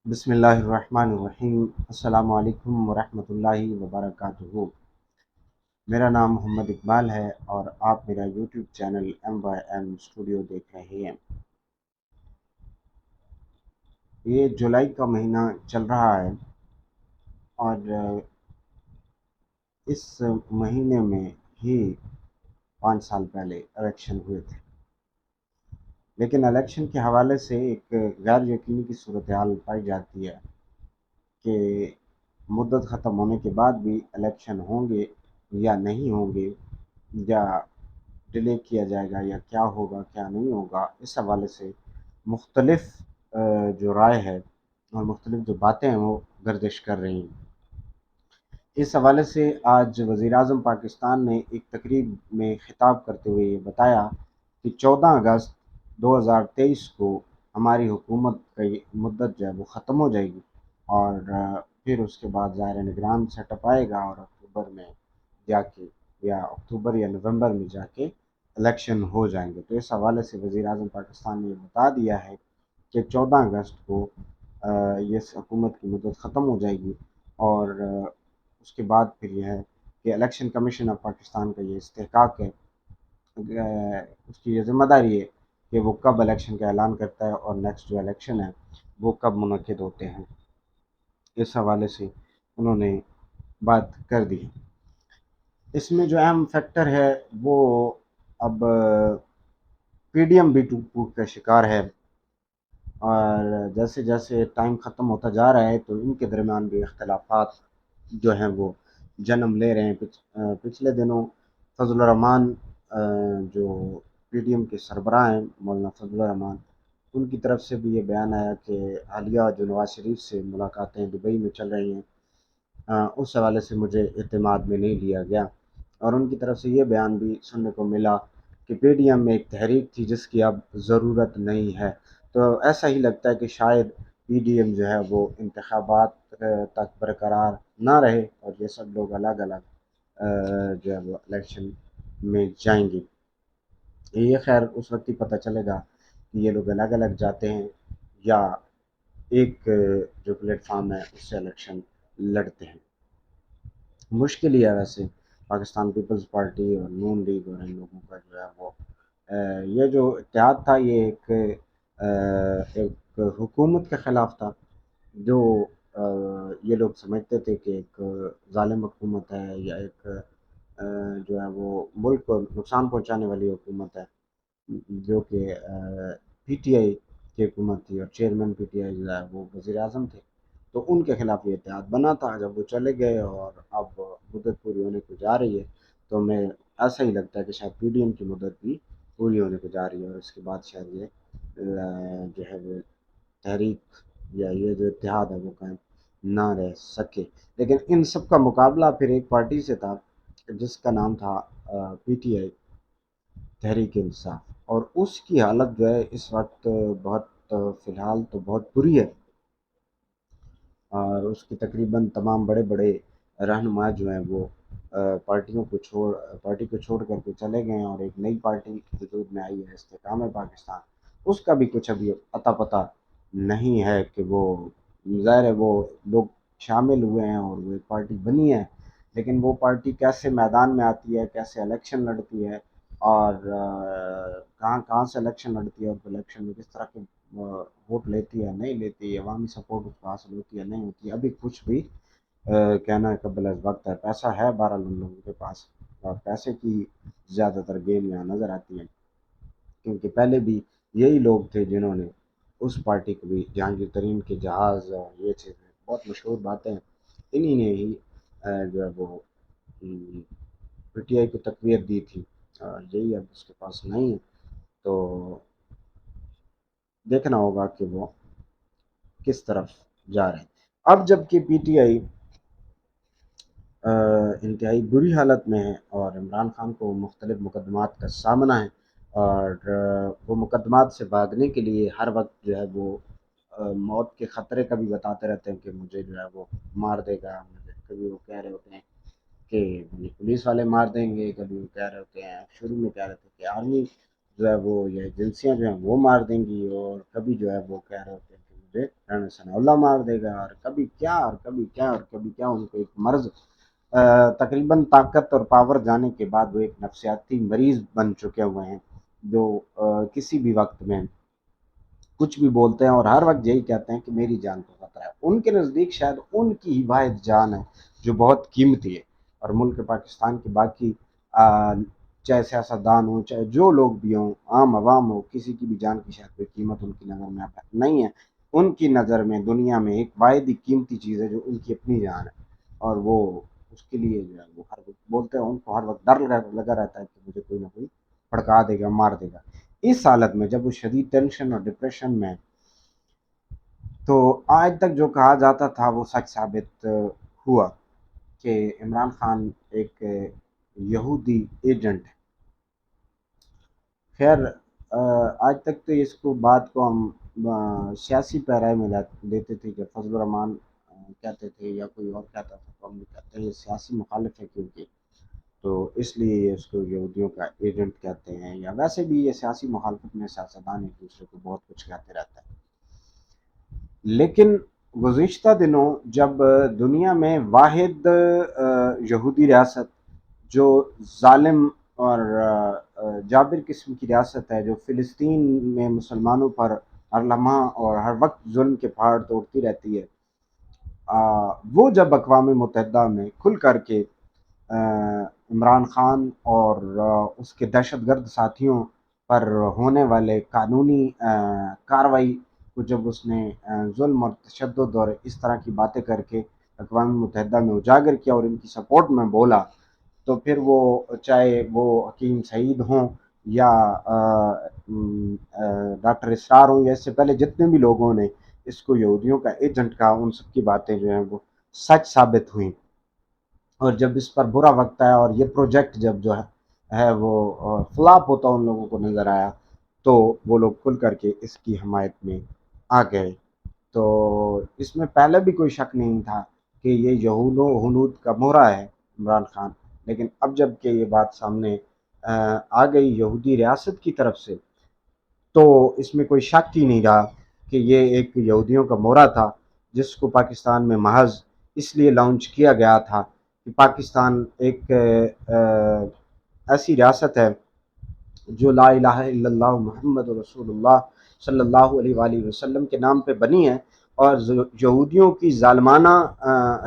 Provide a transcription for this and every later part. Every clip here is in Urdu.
بسم اللہ الرحمن الرحیم۔ السلام علیکم ورحمۃ اللہ وبرکاتہ۔ میرا نام محمد اقبال ہے اور آپ میرا یوٹیوب چینل MYM اسٹوڈیو دیکھ رہے ہیں۔ یہ جولائی کا مہینہ چل رہا ہے اور اس مہینے میں ہی 5 سال پہلے الیکشن ہوئے تھے، لیکن الیکشن کے حوالے سے ایک غیر یقینی کی صورتحال پائی جاتی ہے کہ مدت ختم ہونے کے بعد بھی الیکشن ہوں گے یا نہیں ہوں گے، یا ڈیلے کیا جائے گا، یا کیا ہوگا کیا نہیں ہوگا۔ اس حوالے سے مختلف جو رائے ہے اور مختلف جو باتیں ہیں وہ گردش کر رہی ہیں۔ اس حوالے سے آج وزیر اعظم پاکستان نے ایک تقریب میں خطاب کرتے ہوئے یہ بتایا کہ 14 اگست 2023 کو ہماری حکومت کی مدت جو ہے وہ ختم ہو جائے گی، اور پھر اس کے بعد ظاہر نگران سیٹ اپ آئے گا اور اکتوبر میں جا کے یا اکتوبر یا نومبر میں جا کے الیکشن ہو جائیں گے۔ تو اس حوالے سے وزیر اعظم پاکستان نے یہ بتا دیا ہے کہ 14 اگست کو یہ حکومت کی مدت ختم ہو جائے گی، اور اس کے بعد پھر یہ ہے کہ الیکشن کمیشن آف پاکستان کا یہ استحقاق ہے، اس کی یہ ذمہ داری ہے کہ وہ کب الیکشن کا اعلان کرتا ہے اور نیکسٹ جو الیکشن ہے وہ کب منعقد ہوتے ہیں۔ اس حوالے سے انہوں نے بات کر دی۔ اس میں جو اہم فیکٹر ہے وہ اب پی ڈی ایم بھی ٹوٹ کا شکار ہے، اور جیسے جیسے ٹائم ختم ہوتا جا رہا ہے تو ان کے درمیان بھی اختلافات جو ہیں وہ جنم لے رہے ہیں۔ پچھلے دنوں فضل الرحمان جو پی ڈی ایم کے سربراہ ہیں، مولانا فضل الرحمان، ان کی طرف سے بھی یہ بیان آیا کہ حالیہ جو نواز شریف سے ملاقاتیں دبئی میں چل رہی ہیں، اس حوالے سے مجھے اعتماد میں نہیں لیا گیا، اور ان کی طرف سے یہ بیان بھی سننے کو ملا کہ پی ڈی ایم میں ایک تحریک تھی جس کی اب ضرورت نہیں ہے۔ تو ایسا ہی لگتا ہے کہ شاید پی ڈی ایم جو ہے وہ انتخابات تک برقرار نہ رہے اور یہ سب لوگ الگ الگ جو ہے وہ الیکشن میں جائیں گے۔ یہ خیر اس وقت ہی پتہ چلے گا کہ یہ لوگ الگ الگ جاتے ہیں یا ایک جو پلیٹ فارم ہے اس سے الیکشن لڑتے ہیں۔ مشکل ہی ہے ویسے پاکستان پیپلز پارٹی اور نون لیگ اور ان لوگوں کا جو ہے وہ یہ جو اتحاد تھا یہ ایک حکومت کے خلاف تھا، جو یہ لوگ سمجھتے تھے کہ ایک ظالم حکومت ہے یا ایک جو ہے وہ ملک کو نقصان پہنچانے والی حکومت ہے، جو کہ پی ٹی آئی کی حکومت تھی، اور چیئرمین پی ٹی آئی جو ہے وہ وزیر اعظم تھے، تو ان کے خلاف یہ اتحاد بنا تھا۔ جب وہ چلے گئے اور اب مدت پوری ہونے کو جا رہی ہے تو میں ایسا ہی لگتا ہے کہ شاید پی ڈی ایم کی مدت بھی پوری ہونے کو جا رہی ہے، اور اس کے بعد شاید یہ جو ہے وہ تحریک یا یہ جو اتحاد ہے وہ قائم نہ رہ سکے۔ لیکن ان سب کا مقابلہ پھر ایک پارٹی سے تھا جس کا نام تھا P T I, Tehreek Insaf, اور اس کی حالت جو ہے اس وقت بہت فی الحال تو بہت بری ہے، اور اس کی تقریباً تمام بڑے بڑے رہنما جو ہیں وہ پارٹی کو چھوڑ کر کے چلے گئے ہیں، اور ایک نئی پارٹی وجود میں آئی ہے، استحکام پاکستان۔ اس کا بھی کچھ ابھی اتا پتہ نہیں ہے کہ وہ ظاہر ہے وہ لوگ شامل ہوئے ہیں اور وہ ایک پارٹی بنی ہے، لیکن وہ پارٹی کیسے میدان میں آتی ہے، کیسے الیکشن لڑتی ہے، اور کہاں کہاں سے الیکشن لڑتی ہے، اور الیکشن میں کس طرح کے ووٹ لیتی ہے نہیں لیتی ہے، عوامی سپورٹ اس کو حاصل ہوتی ہے نہیں ہوتی ہے، ابھی کچھ بھی کہنا قبل از وقت ہے۔ پیسہ ہے بہرحال ان لوگوں کے پاس، اور پیسے کی زیادہ تر گیم یہاں نظر آتی ہے، کیونکہ پہلے بھی یہی لوگ تھے جنہوں نے اس پارٹی کو بھی جہانگیر ترین کے جہاز اور یہ چیزیں بہت مشہور باتیں انہی نے ہی جو ہے وہ پی ٹی آئی کو تقویت دی تھی، اور یہی اب اس کے پاس نہیں ہے، تو دیکھنا ہوگا کہ وہ کس طرف جا رہے ہیں۔ اب جب کہ پی ٹی آئی انتہائی بری حالت میں ہے اور عمران خان کو مختلف مقدمات کا سامنا ہے، اور وہ مقدمات سے بھاگنے کے لیے ہر وقت جو ہے وہ موت کے خطرے کا بھی بتاتے رہتے ہیں کہ مجھے جو ہے وہ مار دے گا، مجھے کبھی وہ کہہ رہے ہوتے ہیں کہ مجھے پولیس والے مار دیں گے، کبھی وہ کہہ رہے ہوتے ہیں شروع میں کہہ رہے تھے کہ آرمی جو ہے وہ یا ایجنسیاں جو ہیں وہ مار دیں گی، اور کبھی جو ہے وہ کہہ رہے ہوتے ہیں مجھے رہنے ثناء اللہ مار دے گا، اور کبھی کیا اور کبھی کیا اور کبھی کیا. ان کو ایک مرض، تقریباً طاقت اور پاور جانے کے بعد وہ ایک نفسیاتی مریض بن چکے ہوئے ہیں، جو کسی بھی وقت میں کچھ بھی بولتے ہیں اور ہر وقت یہی کہتے ہیں کہ میری جان کو خطرہ ہے. ان کے نزدیک شاید ان کی ہی واحد جان ہے جو بہت قیمتی ہے. اور ملک پاکستان کے باقی چاہے سیاستدان ہوں، چاہے جو لوگ بھی ہوں، عام عوام ہو، کسی کی بھی جان کی شاید کوئی قیمت ان کی نظر میں نہیں ہے. ان کی نظر میں دنیا میں ایک واحد ہی قیمتی چیز ہے جو ان کی اپنی جان ہے، اور وہ اس کے لیے جو ہے وہ ہر وقت بولتے ہیں. ان کو ہر وقت ڈر لگا رہتا ہے کہ مجھے کوئی نہ کوئی بھڑکا دے گا، مار دے گا. اس حالت میں جب وہ شدید ٹینشن اور ڈپریشن میں، تو آج تک جو کہا جاتا تھا وہ سچ ثابت ہوا کہ عمران خان ایک یہودی ایجنٹ ہے. خیر، آج تک تو اس کو بات کو ہم سیاسی پیرائی میں لیتے تھے کہ فضل الرحمان کہتے تھے یا کوئی اور کہتا تھا، تو ہم کہتے ہیں یہ سیاسی مخالف ہے کیونکہ، تو اس لیے یہ اس کو یہودیوں کا ایجنٹ کہتے ہیں. یا ویسے بھی یہ سیاسی مخالفت میں سیاستدان ایک دوسرے کو بہت کچھ کہتے رہتے ہیں. لیکن گزشتہ دنوں جب دنیا میں واحد یہودی ریاست جو ظالم اور جابر قسم کی ریاست ہے، جو فلسطین میں مسلمانوں پر ہر لمحہ اور ہر وقت ظلم کے پہاڑ توڑتی رہتی ہے، وہ جب اقوام متحدہ میں کھل کر کے عمران خان اور اس کے دہشت گرد ساتھیوں پر ہونے والے قانونی کارروائی کو جب اس نے ظلم اور تشدد اور اس طرح کی باتیں کر کے اقوام متحدہ میں اجاگر کیا اور ان کی سپورٹ میں بولا، تو پھر وہ چاہے وہ حکیم سعید ہوں یا ڈاکٹر اسرار ہوں، یا اس سے پہلے جتنے بھی لوگوں نے اس کو یہودیوں کا ایجنٹ کہا، ان سب کی باتیں جو ہیں وہ سچ ثابت ہوئیں. اور جب اس پر برا وقت آیا اور یہ پروجیکٹ جب جو ہے وہ فلاپ ہوتا ان لوگوں کو نظر آیا، تو وہ لوگ کھل کر کے اس کی حمایت میں آ گئے. تو اس میں پہلے بھی کوئی شک نہیں تھا کہ یہ یہود و ہنود کا مہرہ ہے عمران خان. لیکن اب جب کہ یہ بات سامنے آ گئی یہودی ریاست کی طرف سے، تو اس میں کوئی شک ہی نہیں رہا کہ یہ ایک یہودیوں کا مورا تھا، جس کو پاکستان میں محض اس لیے لانچ کیا گیا تھا کہ پاکستان ایک ایسی ریاست ہے جو لا الہ الا اللہ محمد رسول اللہ صلی اللہ علیہ وآلہ وسلم کے نام پہ بنی ہے، اور یہودیوں کی ظالمانہ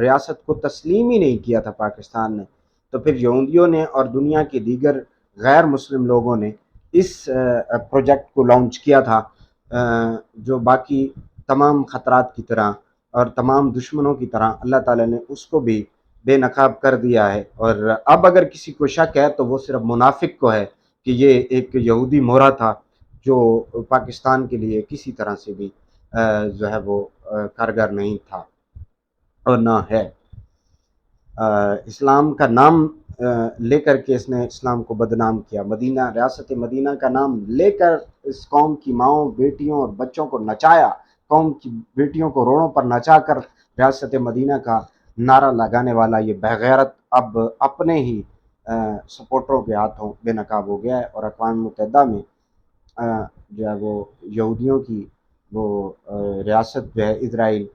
ریاست کو تسلیم ہی نہیں کیا تھا پاکستان نے. تو پھر یہودیوں نے اور دنیا کے دیگر غیر مسلم لوگوں نے اس پروجیکٹ کو لانچ کیا تھا، جو باقی تمام خطرات کی طرح اور تمام دشمنوں کی طرح اللہ تعالیٰ نے اس کو بھی بے نقاب کر دیا ہے. اور اب اگر کسی کو شک ہے تو وہ صرف منافق کو ہے کہ یہ ایک یہودی مورا تھا جو پاکستان کے لیے کسی طرح سے بھی جو ہے وہ کارگر نہیں تھا اور نہ ہے. اسلام کا نام لے کر کے اس نے اسلام کو بدنام کیا. مدینہ، ریاست مدینہ کا نام لے کر اس قوم کی ماؤں، بیٹیوں اور بچوں کو نچایا، قوم کی بیٹیوں کو روڑوں پر نچا کر ریاست مدینہ کا نعرہ لگانے والا یہ بغیرت اب اپنے ہی سپورٹروں کے ہاتھوں بے نقاب ہو گیا ہے. اور اقوام متحدہ میں جو ہے وہ یہودیوں کی وہ ریاست جو ہے اسرائیل،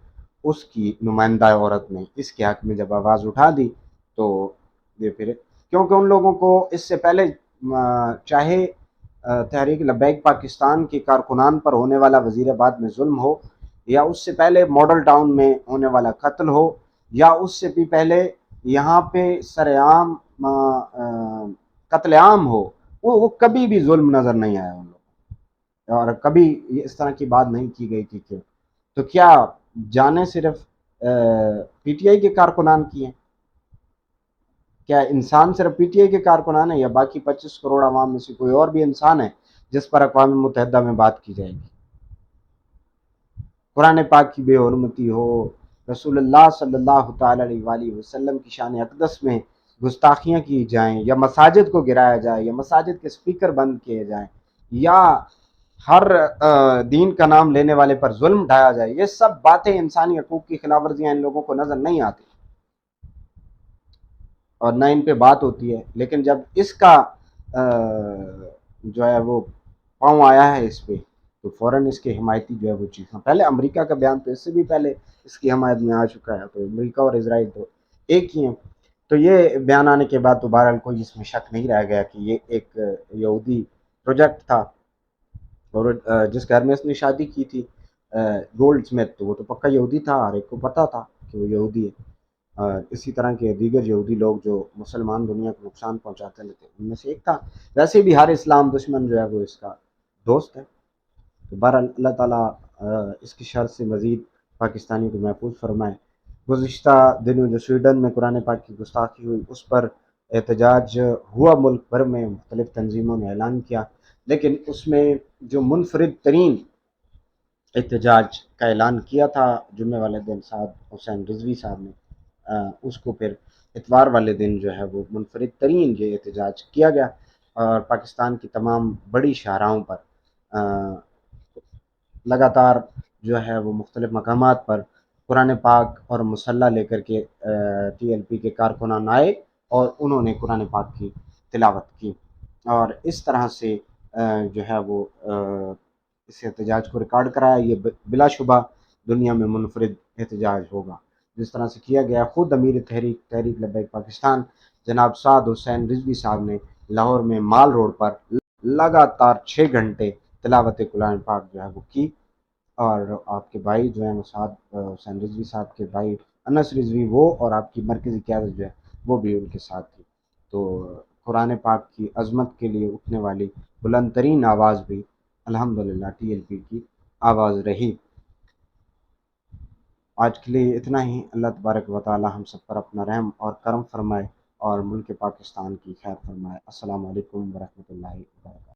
اس کی نمائندہ عورت نے اس کے حق میں جب آواز اٹھا دی، تو یہ پھر کیونکہ ان لوگوں کو اس سے پہلے چاہے تحریک لبیک پاکستان کے کارکنان پر ہونے والا وزیر آباد میں ظلم ہو، یا اس سے پہلے ماڈل ٹاؤن میں ہونے والا قتل ہو، یا اس سے بھی پہلے یہاں پہ سر عام قتل عام ہو، وہ کبھی بھی ظلم نظر نہیں آیا ان لوگوں، اور کبھی اس طرح کی بات نہیں کی گئی تھی کہ تو کیا جانیں صرف پی ٹی آئی کے کارکنان کی ہیں؟ کیا انسان صرف پی ٹی آئی کے کارکنان ہیں، یا باقی 25 کروڑ عوام میں سے کوئی اور بھی انسان ہے جس پر اقوام متحدہ میں بات کی جائے گی؟ قرآن پاک کی بے حرمتی ہو، رسول اللہ صلی اللہ تعالی علیہ وآلہ وسلم کی شان اقدس میں گستاخیاں کی جائیں، یا مساجد کو گرایا جائے، یا مساجد کے سپیکر بند کیے جائیں، یا ہر دین کا نام لینے والے پر ظلم ڈھایا جائے، یہ سب باتیں انسانی حقوق کی خلاف ورزیاں ان لوگوں کو نظر نہیں آتی اور نہ ان پہ بات ہوتی ہے. لیکن جب اس کا جو ہے وہ پاؤں آیا ہے اس پہ، تو فوراً اس کے حمایتی جو ہے وہ چیخاں، پہلے امریکہ کا بیان تو اس سے بھی پہلے اس کی حمایت میں آ چکا ہے، تو امریکہ اور اسرائیل تو ایک ہی ہیں۔ تو یہ بیان آنے کے بعد تو بہرحال کوئی اس میں شک نہیں رہ گیا کہ یہ ایک یہودی پروجیکٹ تھا، اور جس گھر میں اس نے شادی کی تھی گولڈ سمتھ، تو وہ تو پکا یہودی تھا، ہر ایک کو پتہ تھا کہ وہ یہودی ہے۔ اسی طرح کے دیگر یہودی لوگ جو مسلمان دنیا کو نقصان پہنچاتے رہتے ان میں سے ایک تھا۔ ویسے بھی ہر اسلام دشمن جو ہے وہ اس کا دوست ہے۔ تو بہرحال اللہ تعالیٰ اس کی شر سے مزید پاکستانی کو محفوظ فرمائے۔ گزشتہ دنوں جو سویڈن میں قرآن پاک کی گستاخی ہوئی، اس پر احتجاج ہوا، ملک بھر میں مختلف تنظیموں نے اعلان کیا، لیکن اس میں جو منفرد ترین احتجاج کا اعلان کیا تھا جمعے والے دن صاحب حسین رضوی صاحب نے، اس کو پھر اتوار والے دن جو ہے وہ منفرد ترین یہ احتجاج کیا گیا، اور پاکستان کی تمام بڑی شاہراہوں پر لگاتار جو ہے وہ مختلف مقامات پر قرآن پاک اور مسلح لے کر کے ٹی ایل پی کے کارکنان آئے، اور انہوں نے قرآن پاک کی تلاوت کی، اور اس طرح سے جو ہے وہ اس احتجاج کو ریکارڈ کرایا۔ یہ بلا شبہ دنیا میں منفرد احتجاج ہوگا جس طرح سے کیا گیا۔ خود امیر تحریک لبیک پاکستان جناب سعد حسین رضوی صاحب نے لاہور میں مال روڈ پر لگاتار 6 گھنٹے تلاوت قرآن پاک جو ہے وہ کی، اور آپ کے بھائی جو ہیں سعد حسین رضوی صاحب کے بھائی انس رضوی، وہ اور آپ کی مرکزی قیادت جو ہے وہ بھی ان کے ساتھ تھی۔ تو قرآن پاک کی عظمت کے لیے اٹھنے والی بلند ترین آواز بھی الحمدللہ ٹی ایل پی کی آواز رہی۔ آج کے لیے اتنا ہی۔ اللہ تبارک و تعالی ہم سب پر اپنا رحم اور کرم فرمائے، اور ملک پاکستان کی خیر فرمائے۔ السلام علیکم ورحمۃ اللہ وبرکاتہ۔